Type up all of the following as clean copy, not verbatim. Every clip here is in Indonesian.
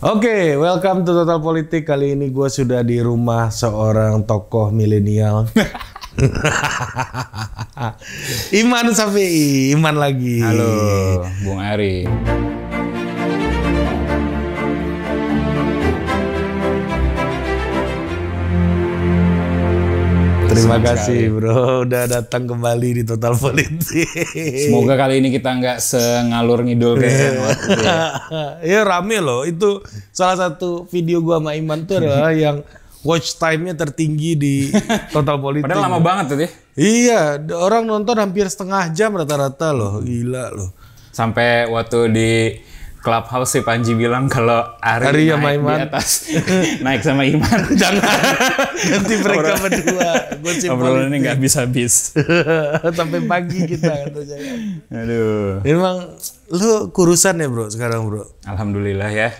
Oke, welcome to Total Politik. Kali ini gue sudah di rumah seorang tokoh milenial. Iman Safi'i, Iman lagi. Halo, Bung Ari. Terima kasih bro, udah datang kembali di Total Politik. Semoga kali ini kita nggak sengalur ngidul kayak waktu itu ya. Ya rame loh, itu salah satu video gua sama Iman tuh adalah yang watch time-nya tertinggi di Total Politik. Padahal lama banget tuh ya. Iya, orang nonton hampir setengah jam rata-rata loh, gila loh. Sampai waktu di Clubhouse si Panji bilang kalau Ari naik sama di atas, naik sama Iman. Jangan, nanti mereka berdua. Obrolan ini nggak habis-habis. Sampai pagi kita katanya. Aduh. Memang lu kurusan ya bro sekarang bro? Alhamdulillah ya.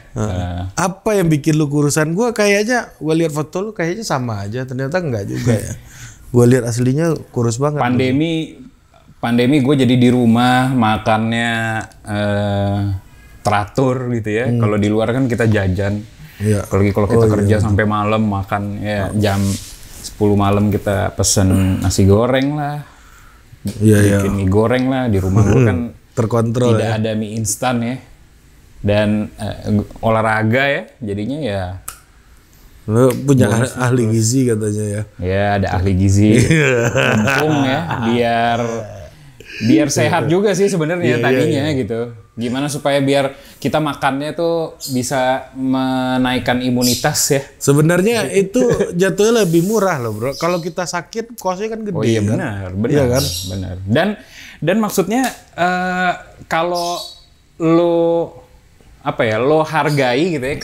Apa yang bikin lu kurusan? Gua kayaknya, gua lihat foto lu kayaknya sama aja. Ternyata enggak juga ya. Gua lihat aslinya kurus banget. Pandemi gue jadi di rumah, makannya teratur gitu ya. Kalau di luar kan kita jajan. Iya. Kalau kita kerja sampai malam makan ya jam 10 malam kita pesen nasi goreng lah. Iya. Bikin mie goreng lah. Di rumah gue kan terkontrol tidak ya. ada mie instan ya. Dan olahraga ya. Jadinya ya. Lu punya ahli gizi katanya ya. Ya ada ahli gizi. Mumpung ya. Biar sehat juga sih sebenarnya tadinya gitu. Gimana supaya biar kita makannya tuh bisa menaikkan imunitas ya. Sebenarnya itu jatuhnya lebih murah loh bro. Kalau kita sakit kosnya kan gede. Oh iya kan? benar, Iya kan? benar. Dan maksudnya kalau lo hargai gitu ya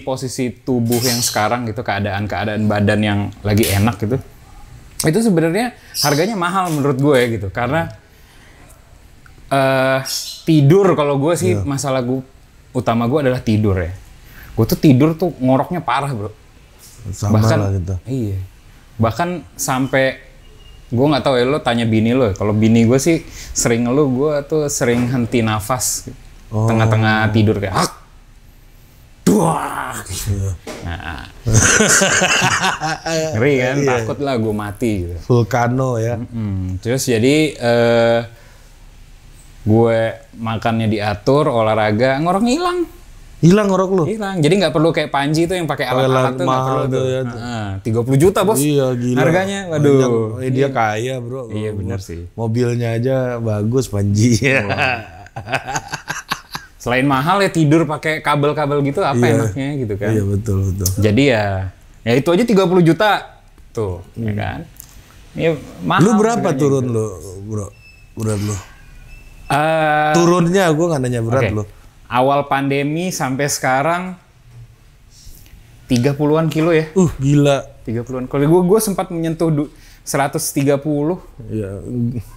posisi tubuh yang sekarang gitu, keadaan badan yang lagi enak gitu. Itu sebenarnya harganya mahal menurut gue gitu karena tidur kalau gue sih masalah utama gue adalah tidur ya. Gue tuh tidur tuh ngoroknya parah bro. Sama bahkan, lah gitu. Iya. Bahkan sampai gue nggak tahu ya lo tanya bini lo. Kalau bini gue sih sering ngeluh gue tuh sering henti nafas tengah-tengah tidur kayak duah. Nah. Ngeri kan, takut lah gue mati gitu. Vulcano ya. Terus jadi gue makannya diatur, olahraga, ngoroknya hilang. Hilang ngorok lu? Hilang. Jadi nggak perlu kayak Panji tuh yang pakai alat-alat tuh nggak perlu tuh. Ya. 30 juta bos. Iya gila. Harganya, waduh. Dia kaya bro. Iya benar sih. Mobilnya aja bagus Panji. Selain mahal ya tidur pakai kabel-kabel gitu apa enaknya gitu kan. Iya betul. Jadi ya itu aja 30 juta tuh, ya kan. Ya, mahal. Lu berapa turun lu bro? Berat lu? Turunnya gue nggak nanya berat lu. Awal pandemi sampai sekarang 30-an kilo ya. Gila. 30-an. Kalau gue sempat menyentuh 130. Iya.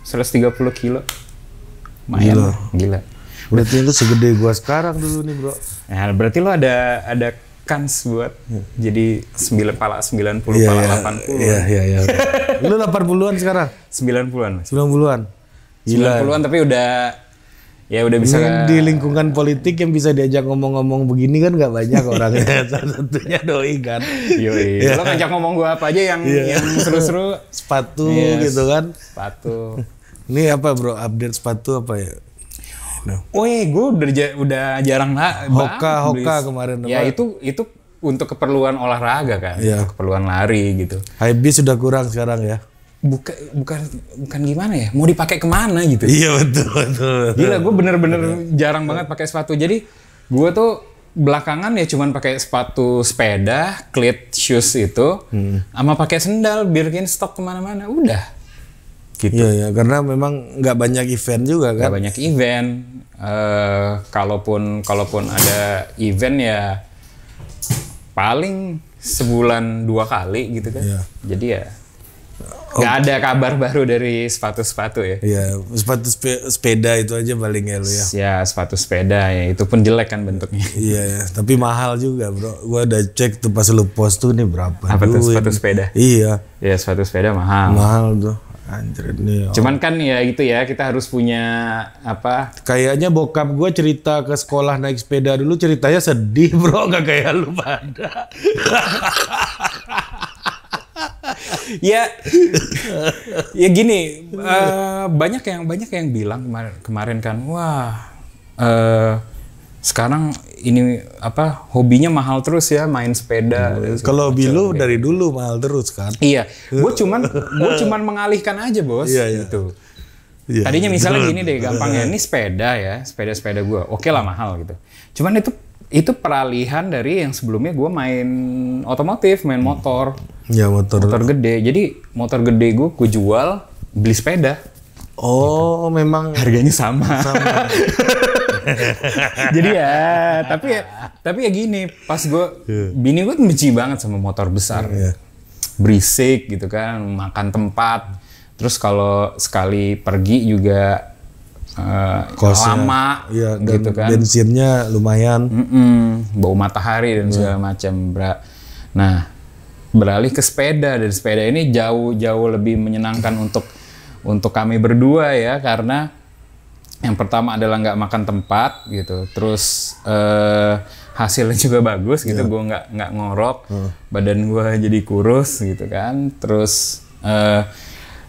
130 kilo. Lumayan. Gila. Berarti lu segede gua sekarang dulu nih, bro. Nah, berarti lu ada kans buat jadi 90 pala 80. Iya. Lu 80-an sekarang? 90-an. 90-an. Gila. 90-an tapi udah bisa di lingkungan politik yang bisa diajak ngomong-ngomong begini kan nggak banyak orangnya. Salah satunya Doi kan. Yoi. Lo ngajak ngomong gua apa aja yang seru-seru. Sepatu gitu kan. Sepatu. Ini apa bro? Update sepatu apa ya? Gue udah jarang lah. Hoka kemarin. Ya itu untuk keperluan olahraga kan. Untuk keperluan lari gitu. Hypebeast sudah kurang sekarang ya. Bukan gimana ya, mau dipakai kemana gitu. Iya betul. Gila, gue bener-bener jarang banget pakai sepatu. Jadi gue tuh belakangan ya cuman pakai sepatu sepeda, cleat shoes itu, sama pakai sendal biar stok kemana-mana. Udah. Gitu. Iya, karena memang nggak banyak event juga kan. Nggak banyak event. Kalaupun ada event ya paling sebulan 2 kali gitu kan. Iya. Jadi ya nggak ada kabar baru dari sepatu-sepatu ya. Iya, sepatu sepeda itu aja paling ya lu ya. Ya, sepatu sepeda ya, itu pun jelek kan bentuknya. Iya, tapi mahal juga bro. Gua udah cek tuh pas lu post tuh nih berapa. Apa tuh sepatu sepeda? Iya. Ya, sepatu sepeda mahal. Mahal tuh. Anjir nih. Cuman kan ya gitu ya, kita harus punya apa? Kayaknya bokap gue cerita ke sekolah naik sepeda dulu ceritanya sedih bro, nggak kayak lu pada. Ya, ya gini, banyak yang bilang kemarin kan, wah, sekarang ini apa hobinya mahal terus ya main sepeda. Kalau hobi lu dari dulu mahal terus kan? Iya, gue cuman mengalihkan aja bos, gitu. Iya, Tadinya misalnya gini deh, gampangnya ini sepeda ya, sepeda gue, oke lah mahal gitu. Cuman itu peralihan dari yang sebelumnya gue main otomotif, main motor. Ya motor Gede. Jadi motor gede gue jual, beli sepeda. Oh, memang harganya sama. Jadi tapi ya gini, pas bini gue benci banget sama motor besar. Berisik gitu kan, makan tempat. Terus kalau sekali pergi juga lama gitu kan. Bensinnya lumayan. Bau matahari dan segala macam, Bra. Nah, beralih ke sepeda, dan sepeda ini jauh lebih menyenangkan untuk kami berdua ya, karena yang pertama adalah nggak makan tempat gitu, terus hasilnya juga bagus gitu, gue nggak ngorok, badan gue jadi kurus gitu kan, terus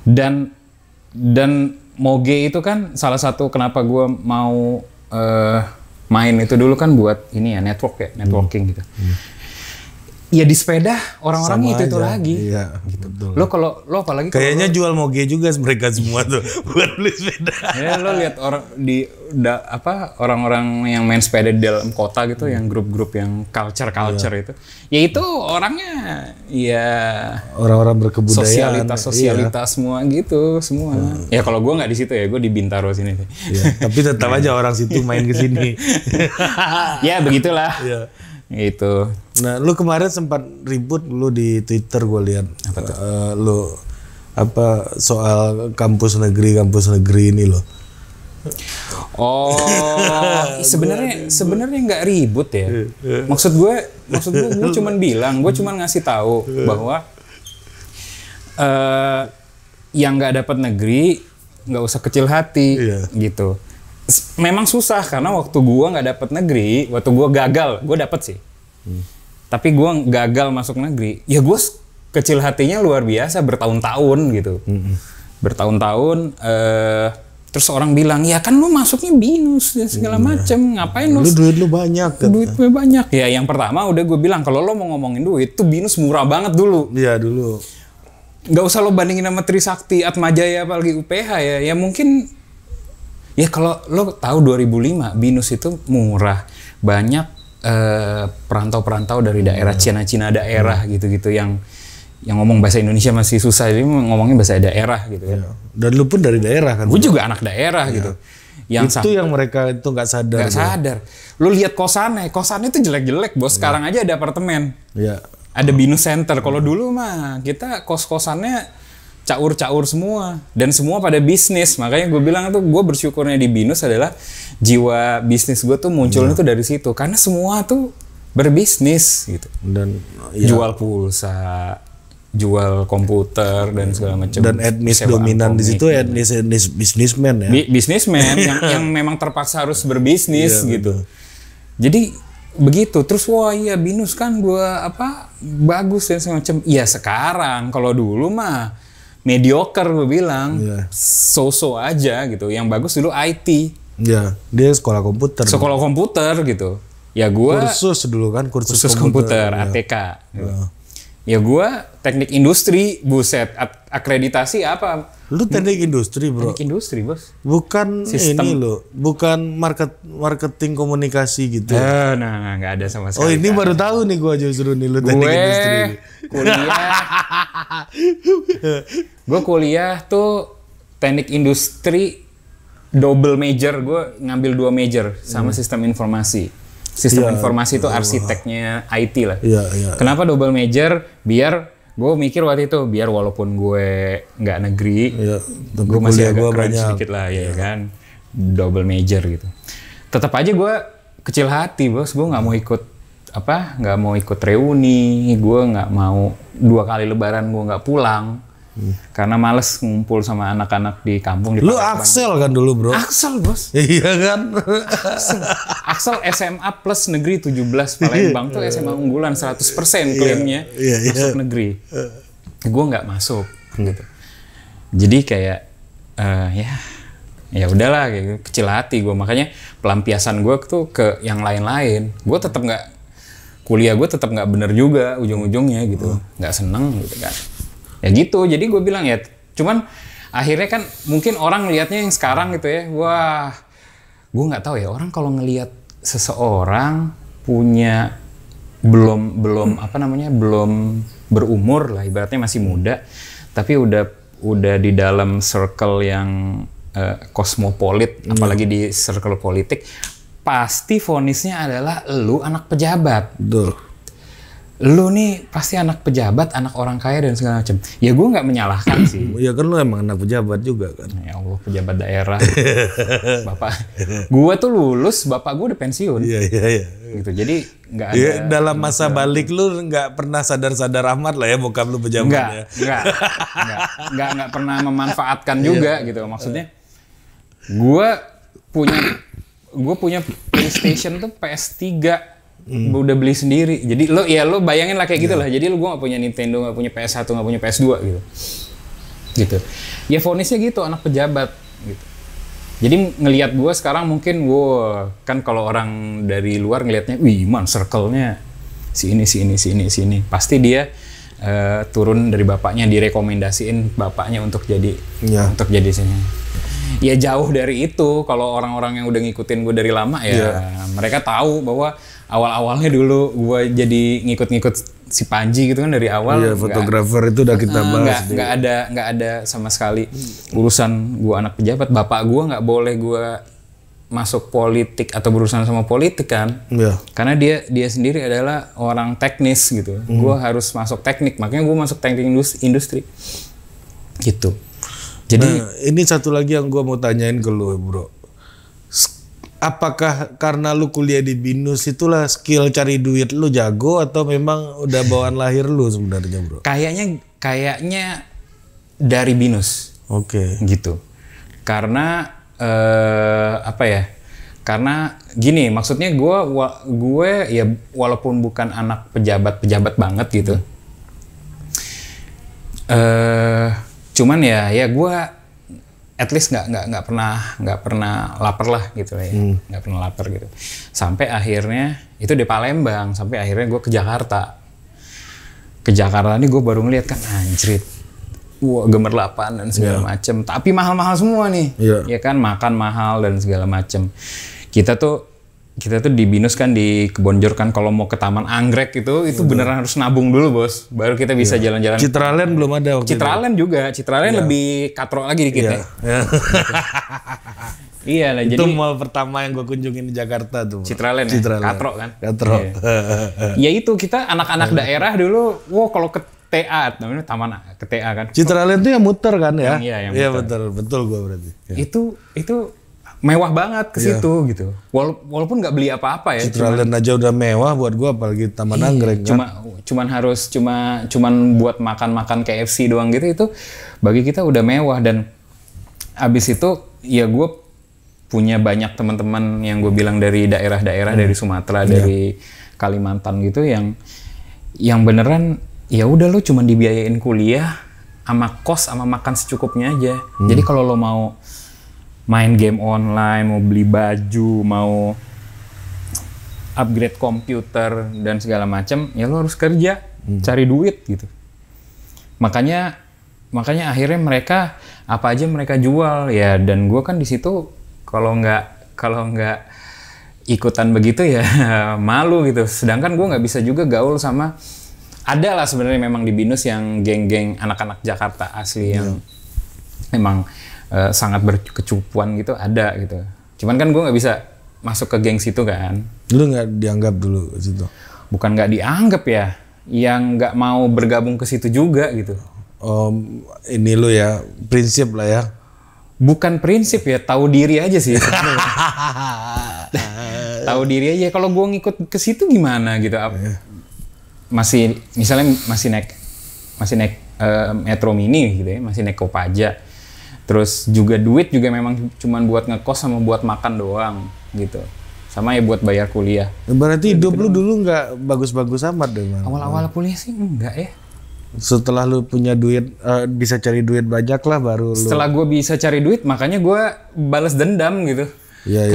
dan moge itu kan salah satu kenapa gue mau main itu dulu kan buat ini ya, networking gitu. Ya di sepeda orang-orang itu lagi. Iya, gitu. Betul. Lo apalagi kayaknya jual moge juga mereka semua tuh buat beli sepeda. Ya lo lihat orang-orang yang main sepeda di dalam kota gitu, yang grup-grup yang culture itu. Ya itu orangnya ya orang-orang berkebudayaan, sosialitas semua gitu, semua. Ya kalau gue nggak di situ ya, gue di Bintaro sini. Ya, tapi tetap aja orang situ main ke sini. Ya begitulah. Ya. Itu. Nah, lu kemarin sempat ribut lu di Twitter, gue lihat. Lu soal kampus negeri ini lo. Oh, sebenarnya nggak ribut ya. Maksud gue cuman bilang, gue cuman ngasih tahu bahwa yang nggak dapat negeri nggak usah kecil hati, gitu. Memang susah karena waktu gue nggak dapet negeri, waktu gue gagal, gue dapet sih. Tapi gue gagal masuk negeri, ya gue kecil hatinya luar biasa bertahun-tahun gitu. Bertahun-tahun, terus orang bilang, ya kan lu masuknya BINUS dan segala macem, ngapain lu? Duit lu banyak. Duitnya banyak. Ya yang pertama udah gue bilang, kalau lo mau ngomongin duit, tuh BINUS murah banget dulu. Iya dulu. Nggak usah lo bandingin sama Trisakti, Atmajaya, apalagi UPH ya. Ya mungkin. Ya kalau lo tahu 2005 BINUS itu murah, banyak perantau-perantau dari daerah Cina daerah gitu-gitu yang ngomong bahasa Indonesia masih susah, jadi ngomongnya bahasa daerah gitu kan. Dan lu pun dari daerah kan? Gue juga anak daerah gitu. Yang mereka itu nggak sadar. Nggak sadar. Lu lihat kosannya itu jelek-jelek bos. Sekarang aja ada apartemen. Iya. Ada BINUS Center. Kalau dulu mah kita kos-kosannya caur-caur semua, dan semua pada bisnis. Makanya gue bilang tuh, gue bersyukurnya di BINUS adalah jiwa bisnis gue tuh munculnya tuh dari situ, karena semua tuh berbisnis gitu. Dan jual pulsa, jual komputer dan segala macam. Dan etnis dominan di situ etnis bisnismen ya. Bisnismen yang memang terpaksa harus berbisnis gitu. Jadi begitu. Terus wah iya BINUS kan gue bagus dan segala macam. Iya sekarang, kalau dulu mah mediocre gue bilang, so-so aja gitu. Yang bagus dulu IT. Iya, dia sekolah komputer. Sekolah komputer gitu. Ya gue kursus dulu kan, kursus komputer ATK. Gitu. Ya gue teknik industri, buset, akreditasi apa? Lu teknik industri bro? Teknik industri bos. Bukan sistem. Ini lo, bukan marketing komunikasi gitu. Nah nggak ada sama sekali. Oh ini baru tahu nih gue justru nih lu teknik industri. Gue kuliah tuh teknik industri double major, gue ngambil 2 major sama sistem informasi. Sistem informasi itu arsiteknya IT lah. Kenapa double major? Biar gue mikir waktu itu, biar walaupun gue nggak negeri, gue masih agak keren sedikit lah ya kan. Double major gitu. Tetap aja gue kecil hati bos, gue nggak mau ikut nggak mau ikut reuni, gue nggak mau 2 kali lebaran gue nggak pulang. Karena males ngumpul sama anak-anak di kampung. Lu Axel kan dulu bro? Axel bos. Iya kan? Axel SMA plus negeri 17 Palembang tuh SMA unggulan 100% klaimnya masuk negeri. Gue nggak masuk gitu. Jadi kayak ya udahlah kayak gitu. Kecil hati gue, makanya pelampiasan gue tuh ke yang lain-lain. Gue tetap nggak kuliah, gue tetap nggak bener juga ujung-ujungnya gitu, nggak seneng gitu kan. Ya gitu, jadi gue bilang ya, cuman akhirnya kan mungkin orang ngelihatnya yang sekarang gitu ya, wah, gue nggak tahu ya, orang kalau ngelihat seseorang punya belum berumur lah, ibaratnya masih muda, tapi udah di dalam circle yang kosmopolit, apalagi di circle politik, pasti vonisnya adalah lu anak pejabat. Betul. Lu nih pasti anak pejabat, anak orang kaya dan segala macam. Ya gue nggak menyalahkan sih. Ya kan lu emang anak pejabat juga kan. Ya Allah, pejabat daerah. Bapak, gue tuh lulus, bapak gue udah pensiun. Iya. Gitu. Jadi nggak ada. Ya, dalam masa balik lu nggak pernah sadar-sadar amat lah ya bokap lu pejabat. Nggak pernah memanfaatkan juga gitu. Maksudnya, gue punya PlayStation tuh PS3. Udah beli sendiri. Jadi lo bayangin lah kayak gitu lah. Jadi gue gak punya Nintendo, gak punya PS1, gak punya PS2 gitu. Ya vonisnya gitu, anak pejabat gitu. Jadi ngelihat gue sekarang mungkin kan kalau orang dari luar ngelihatnya, wih man circle-nya si ini. Pasti dia turun dari bapaknya, direkomendasiin bapaknya untuk jadi sini. Ya jauh dari itu. Kalau orang-orang yang udah ngikutin gue dari lama ya mereka tahu bahwa awal-awalnya dulu gue jadi ngikut-ngikut si Panji gitu kan dari awal. Iya, fotografer itu udah kita bahas. Nggak ada sama sekali urusan gue anak pejabat. Bapak gue nggak boleh gue masuk politik atau berurusan sama politik kan. Iya. Karena dia sendiri adalah orang teknis gitu. Gue harus masuk teknik, makanya gue masuk teknik industri gitu. Jadi ini satu lagi yang gue mau tanyain ke lu bro. Apakah karena lu kuliah di BINUS itulah skill cari duit lu jago atau memang udah bawaan lahir lu sebenarnya bro? Kayaknya dari BINUS. Oke. Gitu. Karena Karena gini, maksudnya gue ya walaupun bukan anak pejabat banget gitu. Cuman ya gue at least nggak pernah lapar lah gitu ya, nggak pernah lapar gitu. Sampai akhirnya itu di Palembang, sampai akhirnya gue ke Jakarta. Ke Jakarta ini gue baru ngeliat kan anjrit, wah gemerlapan dan segala macem. Tapi mahal-mahal semua nih, ya kan, makan mahal dan segala macem. Kita tuh di BINUS kan di Kebonjor kan, kalau mau ke Taman Anggrek itu beneran harus nabung dulu bos, baru kita bisa jalan-jalan. Citraland belum ada waktu Citraland itu. Juga, Citraland lebih katro lagi dikit ya. Iya lah, itu jadi mall pertama yang gue kunjungin di Jakarta tuh. Citraland ya? Katro kan? Katro. Ya itu kita anak-anak daerah dulu, kalau ke TA, namanya taman ke TA kan. Citraland tuh yang muter kan ya? Iya betul gue berarti. Ya. Itu mewah banget ke situ gitu. Walaupun nggak beli apa-apa ya. Citraland aja udah mewah buat gua, apalagi Taman Anggrek kan. Cuman buat makan KFC doang gitu, itu bagi kita udah mewah. Dan abis itu ya gue punya banyak teman-teman yang gue bilang dari daerah-daerah, dari Sumatera, dari Kalimantan gitu, yang beneran ya udah lo cuman dibiayain kuliah sama kos sama makan secukupnya aja. Jadi kalau lo mau main game online, mau beli baju, mau upgrade komputer dan segala macam, ya lo harus kerja, cari duit gitu. Makanya akhirnya mereka apa aja mereka jual ya, dan gue kan di situ kalau nggak ikutan begitu ya malu gitu. Sedangkan gue nggak bisa juga gaul sama, ada lah sebenarnya memang di BINUS yang geng-geng anak-anak Jakarta asli yang memang sangat berkecupuan gitu, ada gitu. Cuman kan gue nggak bisa masuk ke geng situ kan. Lu nggak dianggap dulu ke situ? Bukan nggak dianggap ya, yang nggak mau bergabung ke situ juga gitu. Ini lu ya prinsip lah ya. Bukan prinsip ya, tahu diri aja sih. Tahu diri aja. Kalau gue ngikut ke situ gimana gitu? Misalnya masih naik Metro Mini gitu ya, masih naik Kopaja. Terus juga duit juga memang cuman buat ngekos sama buat makan doang gitu. Sama ya buat bayar kuliah. Berarti hidup lu dulu nggak bagus-bagus amat deh, Bang. Awal-awal kuliah sih enggak ya. Setelah lu punya duit, bisa cari duit banyak lah baru Setelah gue bisa cari duit, makanya gue balas dendam gitu. Iya,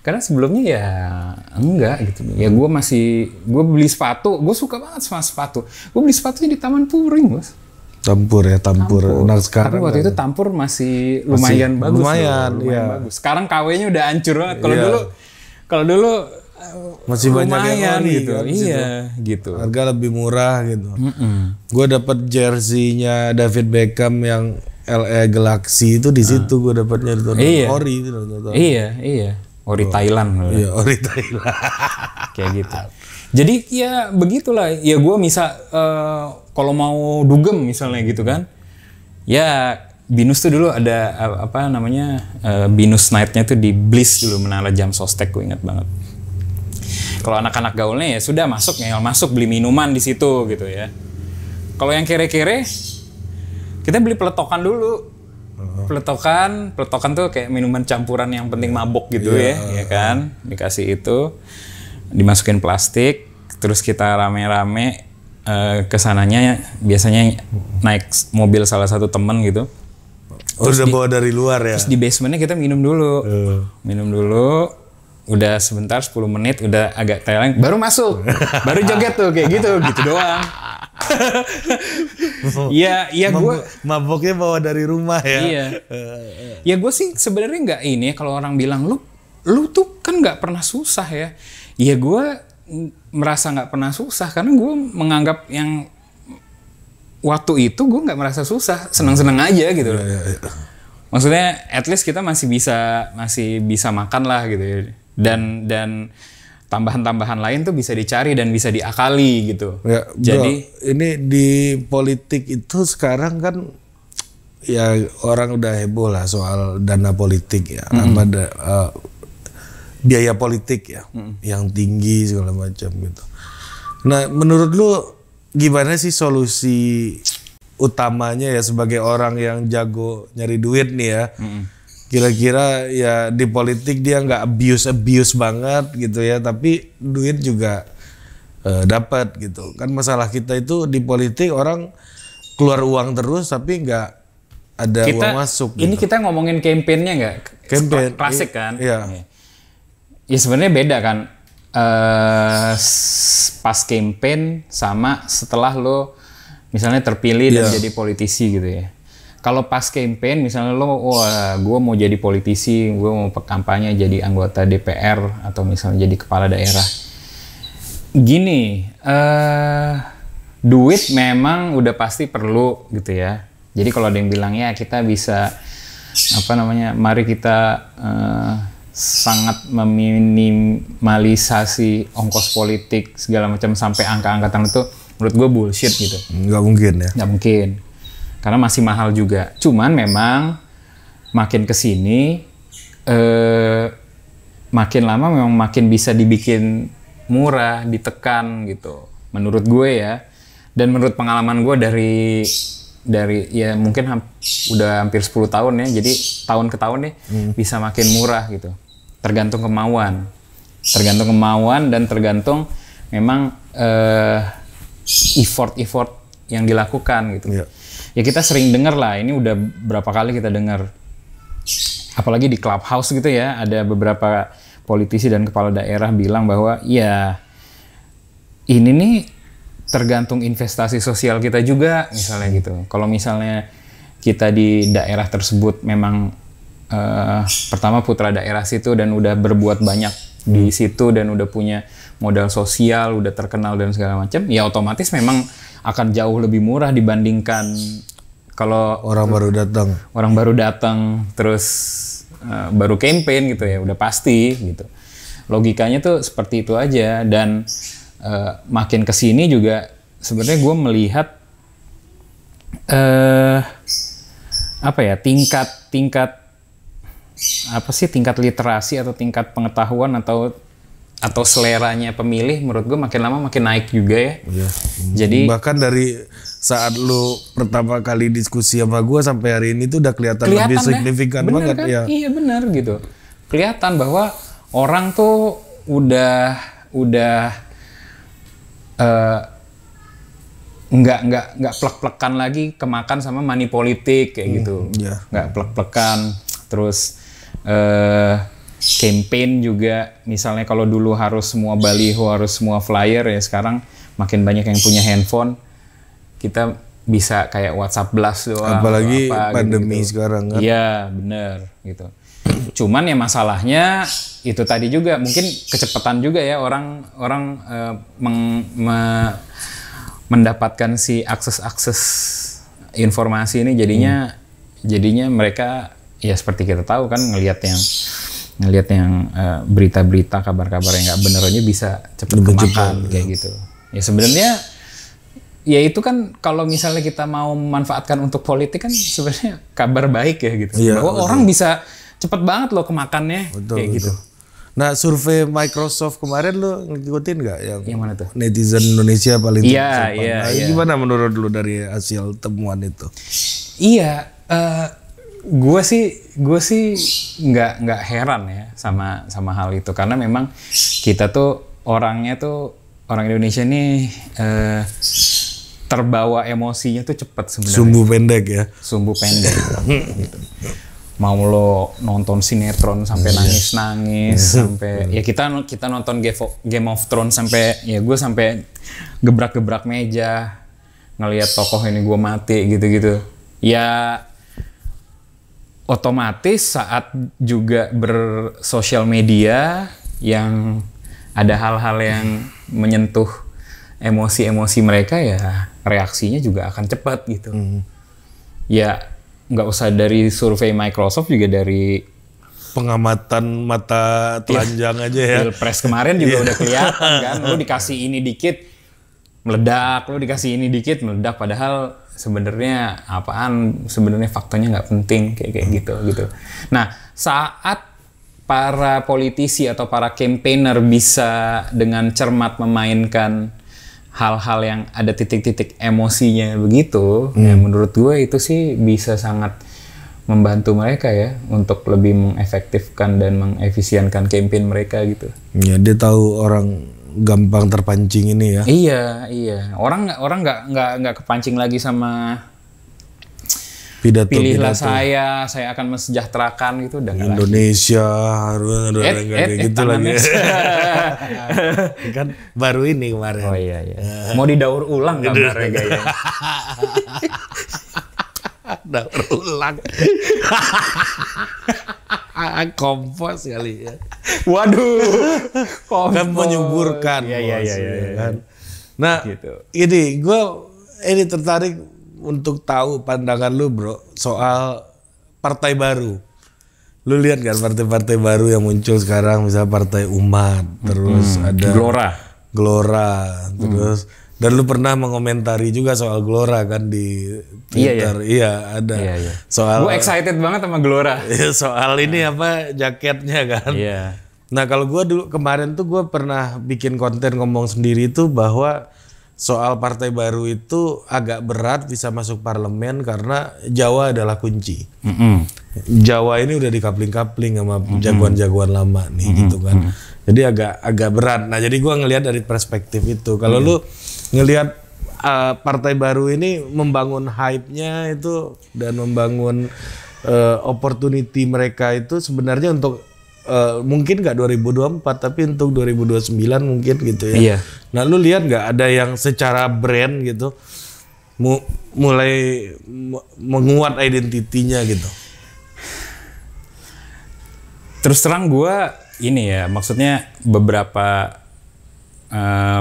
Karena sebelumnya ya enggak gitu. Ya gue beli sepatu, gue suka banget sama sepatu. Gue beli sepatunya di Taman Puring, Bos. Tampur. Nah sekarang Tapi waktu itu Tampur masih lumayan bagus. Lumayan bagus. Sekarang KW-nya udah hancur banget. Kalau dulu masih banyak yang lumayan ori gitu. kan, Iya, gitu. harga lebih murah gitu. Gue dapat jersey-nya David Beckham yang LA Galaxy itu di situ gue dapatnya itu. Iya. Ori itu. Iya. Ori Thailand. Iya, ori Thailand. Kayak gitu. Jadi ya begitulah. Ya gue kalau mau dugem misalnya gitu kan. Ya Binus tuh dulu ada Binus Night-nya tuh di Bliss dulu, Menara Jam Sostek, gue ingat banget. Kalau anak-anak gaulnya ya sudah masuk beli minuman di situ gitu ya. Kalau yang kere-kere kita beli peletokan dulu. Peletokan tuh kayak minuman campuran yang penting mabok gitu ya kan. Dikasih itu, dimasukin plastik, terus kita rame-rame kesananya biasanya naik mobil salah satu temen gitu. Udah bawa dari luar ya. Terus di basementnya kita minum dulu. Udah sebentar 10 menit udah agak teleng baru masuk. Baru joget tuh kayak gitu doang. Iya gue maboknya bawa dari rumah ya. Iya. Ya gue sih sebenarnya nggak ini kalau orang bilang lu tuh kan nggak pernah susah ya. Iya gue merasa nggak pernah susah karena gue menganggap yang waktu itu gue nggak merasa susah, senang-senang aja gitu. Maksudnya at least kita masih bisa makan lah gitu ya. Dan tambahan-tambahan lain tuh bisa dicari dan bisa diakali gitu. Ya, jadi ini di politik itu sekarang kan ya orang udah heboh lah soal dana politik ya, biaya politik ya, yang tinggi segala macam gitu. Nah, menurut lu gimana sih solusi utamanya ya sebagai orang yang jago nyari duit nih ya? Kira-kira ya di politik dia nggak abuse banget gitu ya, tapi duit juga dapat gitu. Kan masalah kita itu di politik orang keluar uang terus tapi nggak ada uang masuk. Ini gitu. kita ngomongin kampanyenya nggak? Campaign Klasik kan? Iya. Ya sebenarnya beda kan. Pas campaign sama setelah lo misalnya terpilih dan jadi politisi gitu ya. Kalau pas campaign misalnya gue mau jadi politisi, gue mau kampanye jadi anggota DPR atau misalnya jadi kepala daerah. Gini, duit memang udah pasti perlu gitu ya. Jadi kalau ada yang bilang ya kita bisa mari kita sangat meminimalisasi ongkos politik segala macam sampai angka-angka tertentu, menurut gue bullshit gitu. Nggak mungkin ya. Nggak mungkin. Karena masih mahal juga. Cuman memang makin kesini, makin lama memang makin bisa dibikin murah, ditekan gitu. Menurut gue ya. Dan menurut pengalaman gue dari ya mungkin udah hampir 10 tahun ya. Jadi tahun ke tahun nih bisa makin murah gitu. Tergantung kemauan. Dan tergantung memang effort yang dilakukan gitu. Yeah. Ya kita sering dengar lah, ini udah berapa kali kita dengar, apalagi di Clubhouse gitu ya, ada beberapa politisi dan kepala daerah bilang bahwa ya ini nih tergantung investasi sosial kita juga misalnya gitu. Kalau misalnya kita di daerah tersebut memang pertama putra daerah situ dan udah berbuat banyak di situ dan udah punya modal sosial, udah terkenal dan segala macam, ya otomatis memang akan jauh lebih murah dibandingkan kalau orang baru datang terus baru campaign gitu ya, udah pasti gitu. Logikanya tuh seperti itu aja. Dan makin kesini juga sebenarnya gue melihat tingkat literasi atau tingkat pengetahuan atau atau seleranya pemilih menurut gue makin lama makin naik juga ya. Iya. Jadi Bahkan dari saat lu pertama kali diskusi sama gue sampai hari ini tuh udah kelihatan lebih signifikan bener banget kan? ya. Iya benar gitu. Kelihatan bahwa orang tuh udah nggak plek-plekan lagi kemakan sama money politik kayak gitu. Iya. Nggak plek-plekan. Terus campaign juga, misalnya kalau dulu harus semua baliho, harus semua flyer, ya sekarang makin banyak yang punya handphone. Kita bisa kayak WhatsApp blast doang. Apalagi apa, pandemi gitu. sekarang kan. Iya, bener gitu. Cuman ya masalahnya itu tadi juga mungkin kecepatan juga ya orang mendapatkan si akses informasi ini jadinya mereka ya seperti kita tahu kan ngelihat yang berita-berita kabar-kabar yang nggak bener aja bisa cepet kemakan kayak gitu. Ya sebenarnya ya itu kan kalau misalnya kita mau memanfaatkan untuk politik kan sebenarnya kabar baik ya gitu. Iya, bahwa betul. orang bisa cepet banget loh kemakannya kayak gitu. Nah, survei Microsoft kemarin lu ngikutin nggak yang mana tuh? netizen Indonesia paling Iya, sopan? iya, Nah, iya. Gimana menurut lu dari hasil temuan itu? Iya, gue sih nggak heran ya sama hal itu karena memang kita tuh orang Indonesia nih terbawa emosinya tuh cepet sebenarnya. Sumbu pendek gitu. Mau lo nonton sinetron sampai nangis-nangis sampai ya kita nonton Game of Thrones sampai ya gue sampai gebrak-gebrak meja ngelihat tokoh ini gue mati gitu-gitu. Ya otomatis saat juga bersosial media yang ada hal-hal yang menyentuh emosi-emosi mereka ya reaksinya juga akan cepat gitu. Ya nggak usah dari survei Microsoft juga dari pengamatan mata telanjang aja ya. Pilpres kemarin juga udah kelihatan kan. Lu dikasih ini dikit meledak, lu dikasih ini dikit meledak padahal sebenarnya sebenarnya faktanya nggak penting kayak gitu. Nah, saat para politisi atau para campaigner bisa dengan cermat memainkan hal-hal yang ada titik-titik emosinya begitu, ya menurut gue itu sih bisa sangat membantu mereka ya untuk lebih mengefektifkan dan mengefisienkan campaign mereka gitu. Ya, dia tahu orang gampang terpancing ini ya. Iya. Orang nggak kepancing lagi sama Pidato. pilihlah saya akan mensejahterakan gitu udah nggak lagi. Indonesia harus ada kayak gitu lagi. Kan baru ini kemarin. Oh iya. Mau didaur ulang gambarnya gaya. Daur ulang. Kompos kali ya. Waduh. Kan menyuburkan. Iya. Kan? Nah, gitu. Ini tertarik untuk tahu pandangan lu bro soal partai baru. Lu lihat kan partai-partai baru yang muncul sekarang, misalnya Partai Umat, terus ada Gelora, terus dan lu pernah mengomentari juga soal Gelora kan di Twitter. Iya, ada. Iya. Soal gue excited banget sama Gelora. soal ini apa jaketnya kan. Iya. Nah, kalau gue dulu kemarin tuh gue pernah bikin konten ngomong sendiri tuh bahwa soal partai baru itu agak berat bisa masuk parlemen karena Jawa adalah kunci. Jawa ini udah dikapling-kapling sama jagoan-jagoan lama nih gitu kan. Jadi agak berat. Nah, jadi gua ngelihat dari perspektif itu. Kalau lu ngelihat partai baru ini membangun hype-nya itu dan membangun opportunity mereka itu sebenarnya untuk mungkin nggak 2024 tapi untuk 2029 mungkin gitu ya. Iya. Nah, lu lihat nggak ada yang secara brand gitu mulai menguat identitinya gitu. Terus terang gue ini ya, maksudnya beberapa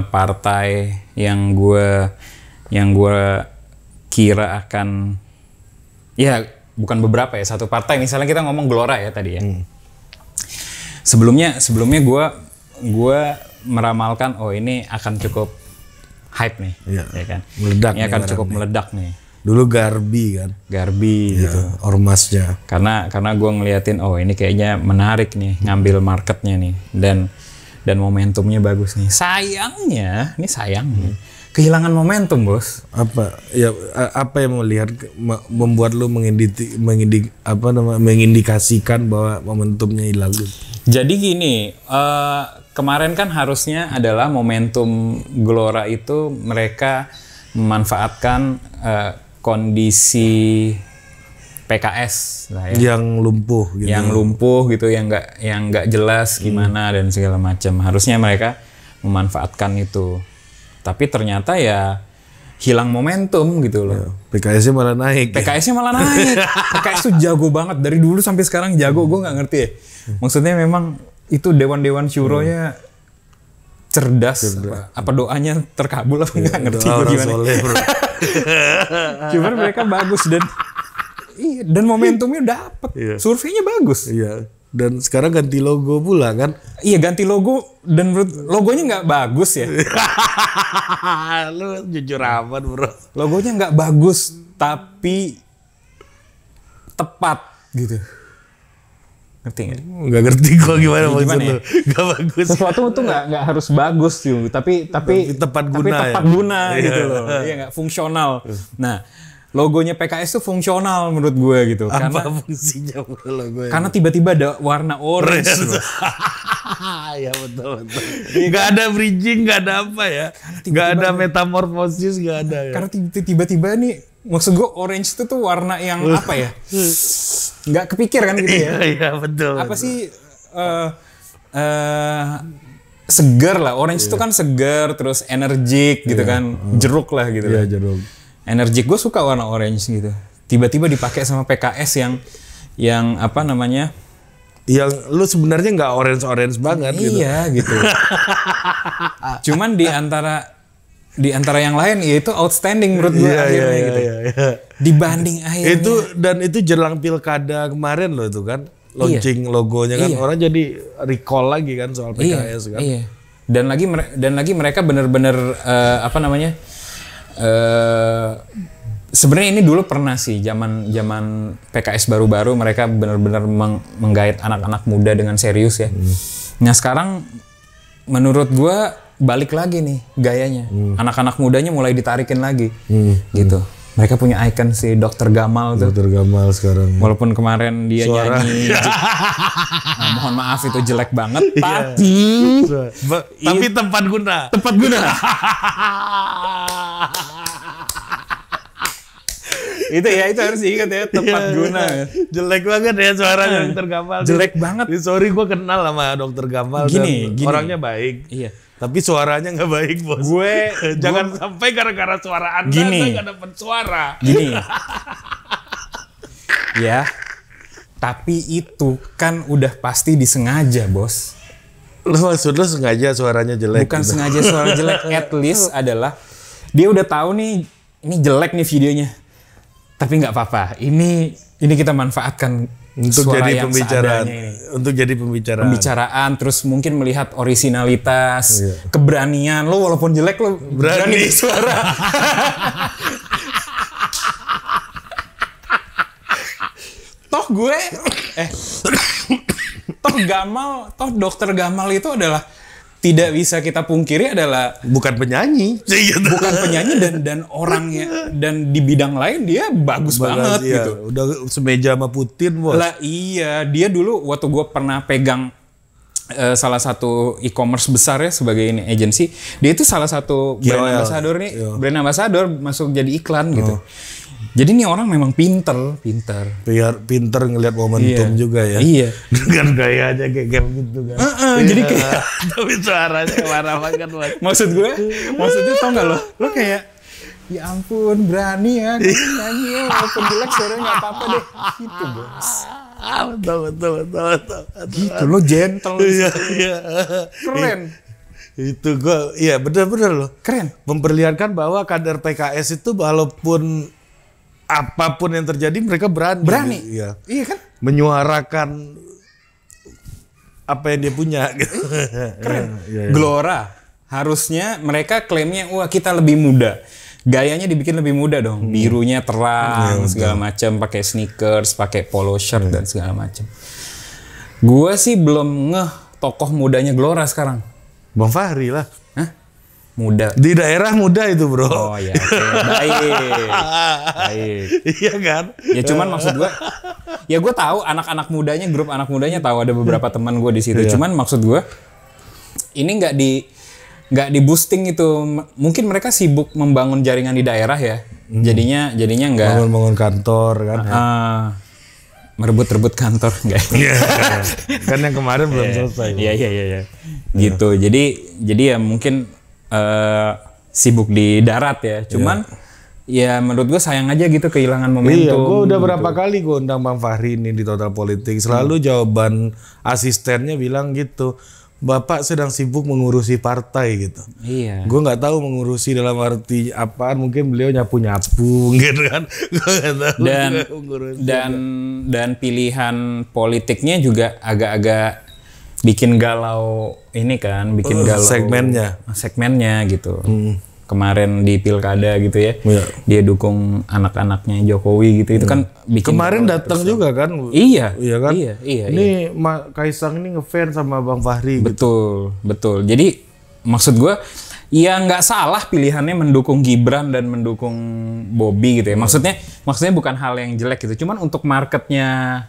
partai yang gue kira akan, ya bukan beberapa ya, satu partai misalnya kita ngomong Gelora ya tadi ya. Sebelumnya gue meramalkan ini akan cukup hype nih, ya kan? Meledak. Ini akan cukup meledak nih. Dulu Garbi kan. Gitu. Ormasnya. Karena gue ngeliatin ini kayaknya menarik nih ngambil marketnya nih dan dan momentumnya bagus nih. Sayangnya kehilangan momentum, Bos. Apa yang membuat lu mengindikasikan bahwa momentumnya hilang gitu? Jadi gini, kemarin kan harusnya adalah momentum Gelora itu mereka memanfaatkan kondisi PKS lah ya. Yang lumpuh gitu. Yang nggak jelas gimana dan segala macam. Harusnya mereka memanfaatkan itu. Tapi ternyata ya hilang momentum gitu loh. PKS-nya malah naik. PKS tuh jago banget dari dulu sampai sekarang jago. Gue nggak ngerti ya. Maksudnya memang itu dewan syuronya cerdas. Apa doanya terkabul apa nggak ngerti gue gimana. Cuman mereka bagus dan momentumnya dapet. Surveinya bagus. Iya. Dan sekarang ganti logo pula kan? Iya, ganti logo dan logonya nggak bagus ya. Lu jujur amat, bro. Logonya nggak bagus tapi tepat gitu. Ngerti nggak? Nggak ngerti kok gimana maksud lu. Nggak bagus. Sesuatu tuh nggak harus bagus tuh, tapi tepat guna gitu loh. Iya, nggak fungsional. Nah, logonya PKS tuh fungsional menurut gue gitu. Apa fungsinya logonya? Karena tiba-tiba ada warna orange. Ya betul. Nggak ada bridging, nggak ada apa ya. Nggak ada metamorfosis, nggak ada ya. Karena tiba-tiba nih, maksud gue orange itu tuh warna yang apa ya? Nggak kepikir kan gitu ya. Iya betul. Apa sih segar lah. Orange itu kan segar, terus energik gitu kan. Jeruk lah gitu. Iya, jeruk. Energik, gue suka warna orange gitu. Tiba-tiba dipakai sama PKS yang apa namanya? Yang lu sebenarnya nggak orange banget gitu. Iya gitu. Cuman di antara yang lain ya itu outstanding menurut gue akhirnya gitu. Iya. Dibanding akhirnya. Itu jelang pilkada kemarin loh itu kan. Launching logonya kan orang jadi recall lagi kan soal PKS kan. Iya. Dan lagi mereka benar-benar apa namanya? Sebenarnya ini dulu pernah sih zaman PKS baru-baru mereka benar-benar menggait anak-anak muda dengan serius ya. Nah sekarang menurut gua balik lagi nih gayanya. Anak-anak mudanya mulai ditarikin lagi gitu. Mereka punya icon si Dr. Gamal tuh. Dr. Gamal sekarang. Walaupun kemarin dia nyanyi mohon maaf itu jelek banget tapi tempat guna. itu harus diingat ya, tepat guna. Jelek banget ya suaranya Dr. Gamal. Jelek banget. Sorry gue kenal sama Dr. Gamal. Gini. Orangnya baik. Iya. Tapi suaranya nggak baik, Bos. Jangan sampai gara-gara suara Anda saya nggak dapat suara. Gini. Ya. Tapi itu kan udah pasti disengaja, Bos. Maksud lu sengaja suaranya jelek? Bukan gitu. Sengaja suara jelek. At least adalah dia udah tahu nih ini jelek nih videonya. Tapi nggak apa-apa. Ini kita manfaatkan untuk suara jadi yang pembicaraan. Ini. Untuk jadi pembicaraan. Terus mungkin melihat orisinalitas, keberanian. Lo walaupun jelek lo berani suara. Toh Dr. Gamal itu adalah tidak bisa kita pungkiri adalah bukan penyanyi dan orangnya dan di bidang lain dia bagus banget gitu. Udah semeja sama Putin, Bos. Lah iya, dia dulu waktu gue pernah pegang salah satu e-commerce besar ya sebagai ini agency, dia itu salah satu brand ambassador nih, brand ambassador masuk jadi iklan gitu. Jadi nih orang memang pinter ngelihat momentum juga ya. Iya. Dengan gayanya kayak gitu kan. Jadi kayak tapi suaranya marah banget, Bos. Maksudnya tau nggak lo kayak ya ampun berani ya nyanyi ya walaupun jelek suaranya nggak apa-apa deh gitu, Bos. Betul. Gitu lo gentle. Iya. Keren. Itu gua benar-benar loh. Keren. Memperlihatkan bahwa kader PKS itu walaupun apapun yang terjadi mereka berani. Iya kan? Menyuarakan apa yang dia punya gitu. Keren. Gelora harusnya mereka klaimnya wah kita lebih muda. Gayanya dibikin lebih muda dong. Birunya terang segala macam, pakai sneakers, pakai polo shirt dan segala macam. Gue sih belum ngeh tokoh mudanya Gelora sekarang. Bang Fahri lah. Hah? Muda. Di daerah muda itu bro. Oh ya, oke. Baik. Iya kan? Ya cuman maksud gue, ya gue tahu anak-anak mudanya, grup anak mudanya tahu ada beberapa teman gue di situ. Cuman maksud gue, ini nggak di boosting itu. Mungkin mereka sibuk membangun jaringan di daerah ya. Jadinya nggak. Bangun kantor kan. Merebut-rebut kantor enggak? Kan yang kemarin belum selesai. Iya. Gitu. Jadi ya mungkin sibuk di darat ya. Cuman ya menurut gue sayang aja gitu kehilangan momentum. Iya, gue udah berapa kali gue undang Bang Fahri ini di Total Politik. Selalu jawaban asistennya bilang gitu. Bapak sedang sibuk mengurusi partai gitu. Iya. Gue nggak tahu mengurusi dalam arti apaan. Mungkin beliau nyapu-nyapu gitu kan. Gue nggak tahu. Dan pilihan politiknya juga agak-agak bikin galau ini kan, bikin galau segmennya gitu. Kemarin di pilkada gitu ya, dia dukung anak-anaknya Jokowi gitu, itu kan bikin. Kemarin datang juga kan? Iya kan? Iya. Ini Kaisang ini ngefans sama Bang Fahri. Betul. Jadi maksud gue, ya nggak salah pilihannya mendukung Gibran dan mendukung Bobi gitu ya. Maksudnya bukan hal yang jelek gitu. Cuman untuk marketnya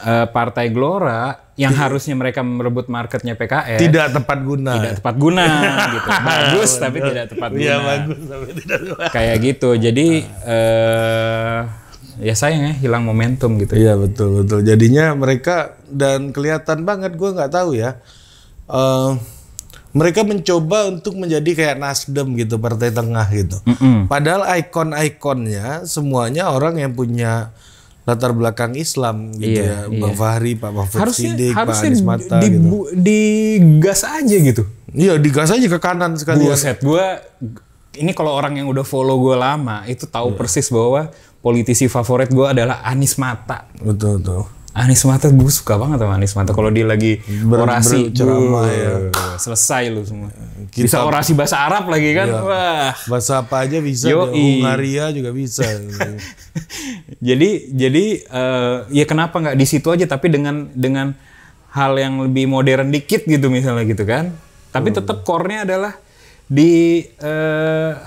Partai Gelora yang harusnya mereka merebut marketnya PKS tidak tepat guna gitu. Bagus tapi tidak tepat guna. Iya, bagus tapi tidak tepat. Kayak gitu. Jadi ya sayang ya hilang momentum gitu. Iya betul. Jadinya mereka dan kelihatan banget, gue nggak tahu ya. Mereka mencoba untuk menjadi kayak Nasdem gitu, partai tengah gitu. Padahal ikon-ikonnya semuanya orang yang punya latar belakang Islam gitu ya. Bang Fahri, Pak Mahfud Siddiq, Pak Anies Mata gitu. Digas aja gitu. Iya, digas aja ke kanan sekali. Buset, ini kalau orang yang udah follow gue lama itu tahu persis bahwa politisi favorit gue adalah Anies Mata. Betul. Anies Mata, gue suka banget sama Anies Mata. Kalau dia lagi orasi, ceramah ya. Selesai lu semua. Bisa orasi bahasa Arab lagi kan? Iya. Wah. Bahasa apa aja bisa. Hungaria juga bisa. Jadi ya kenapa nggak di situ aja? Tapi dengan hal yang lebih modern dikit gitu misalnya gitu kan? Tapi tetap core-nya adalah di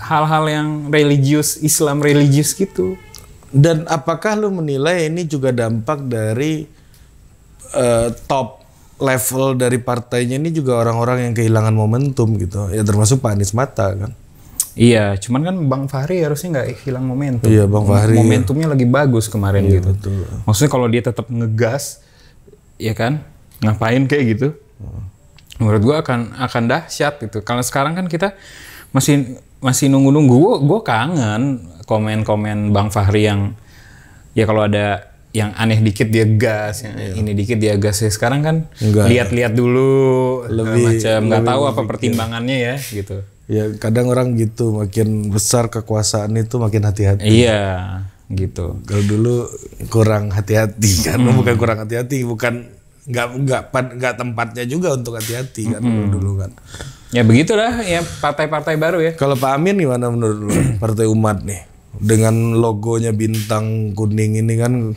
hal-hal yang religius, Islam religius gitu. Dan apakah lu menilai ini juga dampak dari top level dari partainya ini juga orang-orang yang kehilangan momentum gitu? Ya termasuk Pak Anies Mata kan? Iya, cuman kan Bang Fahri harusnya nggak hilang momentum. Iya, Bang Fahri. Momentumnya lagi bagus kemarin gitu. Betul. Maksudnya kalau dia tetap ngegas, ya kan? Ngapain kayak gitu? Menurut gua akan dahsyat gitu. Kalau sekarang kan kita masih nunggu-nunggu. Gue kangen komen-komen Bang Fahri yang ya kalau ada yang aneh dikit dia gas, ini dikit dia gas ya. Sekarang kan lihat-lihat dulu macam nggak tahu apa pertimbangannya ya gitu. Ya kadang orang gitu, makin besar kekuasaan itu makin hati-hati. Iya, gitu. Kalau dulu kurang hati-hati kan, bukan kurang hati-hati, bukan nggak tempatnya juga untuk hati-hati kan dulu kan. Ya begitulah ya partai-partai baru ya. Kalau Pak Amin gimana menurut lu? Partai Umat nih dengan logonya bintang kuning ini kan,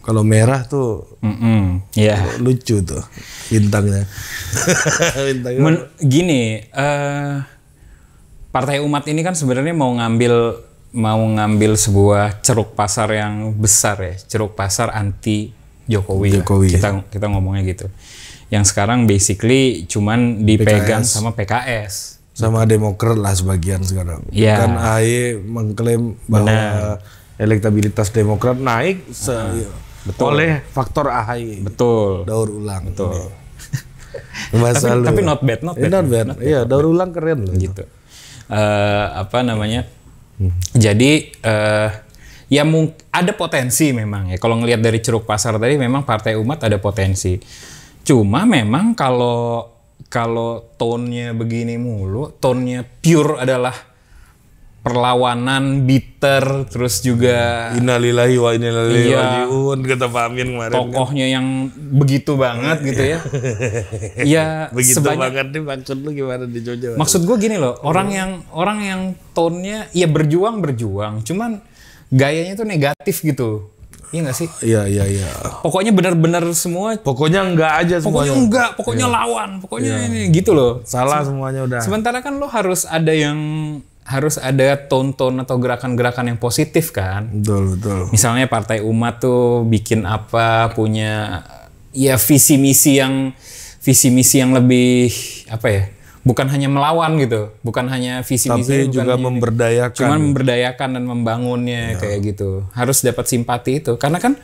kalau merah tuh lucu tuh bintangnya. Gini, Partai Umat ini kan sebenarnya mau ngambil sebuah ceruk pasar yang besar ya, ceruk pasar anti Jokowi. Kita ngomongnya gitu. Yang sekarang basically cuman dipegang sama PKS. Sama Demokrat lah sebagian sekarang. Ya. Kan AHY mengklaim bahwa elektabilitas Demokrat naik oleh faktor AHY. Betul. Daur ulang. Betul. Tapi not bad. Iya, daur ulang keren loh. Gitu. Apa namanya? Jadi ya ada potensi memang ya. Kalau ngelihat dari ceruk pasar tadi memang Partai Umat ada potensi. Cuma memang kalau tone-nya begini mulu, tone-nya pure adalah perlawanan, bitter, terus juga innalillahi wa inna ilaihi raji'un kata Pak Amin kemarin. Tokohnya kan yang begitu banget gitu ya. Ya begitu banget nih, maksud lu gimana di Jogja? Maksud gue gini loh, orang yang tone-nya ya berjuang, cuman gayanya tuh negatif gitu. Iya nggak sih? Iya. Pokoknya benar-benar semua. Pokoknya enggak aja Pokoknya semuanya. enggak, pokoknya lawan, pokoknya ini gitu loh. Salah semuanya udah. Sementara kan lo harus ada tone-tone atau gerakan-gerakan yang positif kan. Betul. Misalnya Partai Umat tuh bikin apa, punya ya visi misi yang lebih apa ya? Bukan hanya melawan gitu, bukan hanya visi misi, tapi juga memberdayakan. Cuman memberdayakan dan membangunnya kayak gitu. Harus dapat simpati itu, karena kan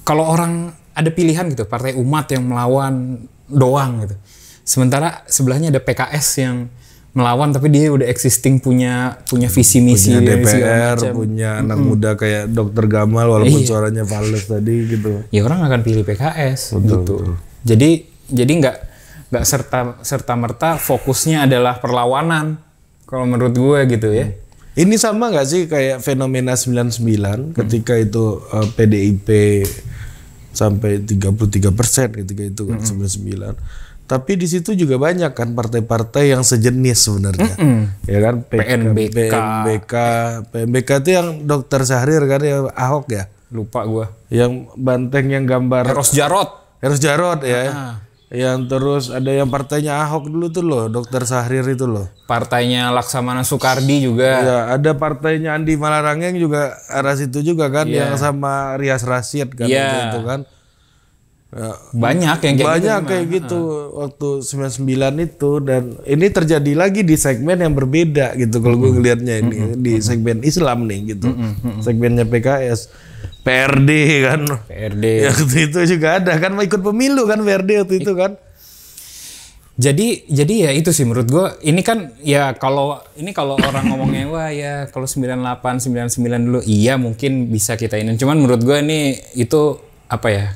kalau orang ada pilihan gitu, Partai Umat yang melawan doang gitu. Sementara sebelahnya ada PKS yang melawan tapi dia udah existing punya visi misi, punya DPR, punya anak muda kayak Dr. Gamal walaupun suaranya fals tadi gitu. Ya orang akan pilih PKS gitu. Jadi nggak serta merta fokusnya adalah perlawanan kalau menurut gue gitu ya. Ini sama nggak sih kayak fenomena 99 ketika itu PDIP sampai 33% ketika itu kan 99. Tapi di situ juga banyak kan partai-partai yang sejenis sebenarnya. Ya kan PMBK itu yang Dr. Syahrir kan ya, Ahok ya. Lupa gue. Yang banteng yang gambar Eros Jarot ya. Yang terus ada yang partainya Ahok dulu tuh loh, Dr. Syahrir itu loh. Partainya Laksamana Soekardi juga. Ya, ada partainya Andi Malarangeng juga arah situ juga kan, yang sama Rias Rasyid kan waktu itu kan. Ya, banyak yang kayak gitu waktu 99 itu, dan ini terjadi lagi di segmen yang berbeda gitu kalau gue ngelihatnya ini di segmen Islam nih gitu. Segmennya PKS. PRD kan. PRD. Ya, waktu itu juga ada kan, mau ikut pemilu kan PRD waktu itu kan. Jadi ya itu sih menurut gue, ini kan ya kalau orang ngomongnya wah ya kalau 98 99 dulu iya mungkin bisa kita ini. Cuman menurut gue ini itu apa ya?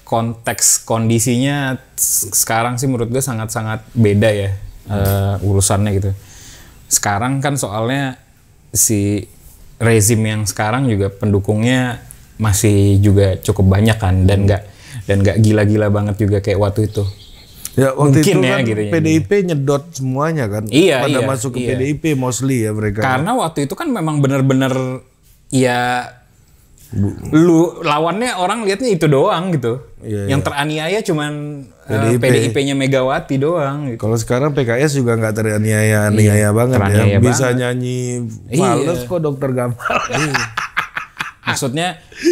Konteks kondisinya sekarang sih menurut gue sangat-sangat beda ya urusannya gitu. Sekarang kan soalnya si rezim yang sekarang juga pendukungnya masih juga cukup banyak kan, dan nggak gila-gila banget juga kayak waktu itu. Ya waktu mungkin itu ya, kan gitu, PDIP nyedot semuanya kan. Pada masuk ke PDIP mostly ya mereka. Karena waktu itu kan memang benar-benar ya lu lawannya orang lihatnya itu doang gitu. Yang teraniaya cuman PDIP-nya Megawati doang gitu. Kalau sekarang PKS juga nggak teraniaya banget ya. Bisa nyanyi fals kok Dr. Gamal.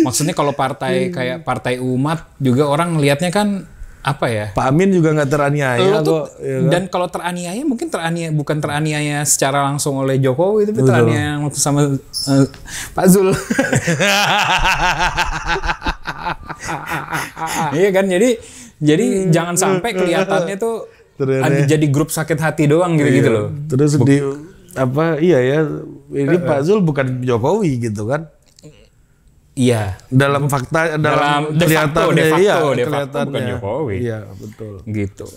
Maksudnya kalau partai kayak Partai Umat juga orang lihatnya kan apa ya? Pak Amin juga nggak teraniaya kok. Ya kan? Dan kalau teraniaya mungkin bukan teraniaya secara langsung oleh Jokowi, tapi teraniaya langsung sama Pak Zul. Iya kan, jadi jangan sampai kelihatannya tuh jadi grup sakit hati doang gitu loh. Terus ini Pak Zul bukan Jokowi gitu kan? Iya. Dalam fakta, dalam de facto kelihatannya bukan Jokowi. Iya, betul. Gitu.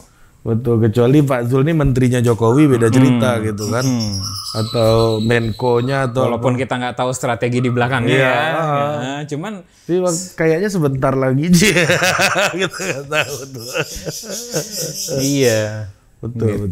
Betul, kecuali Pak Zul ini menterinya Jokowi beda cerita gitu kan. Atau Menko-nya atau walaupun kita nggak tahu strategi di belakangnya ya. Cuman kayaknya sebentar lagi aja. Kita nggak tahu tuh. Iya. Betul.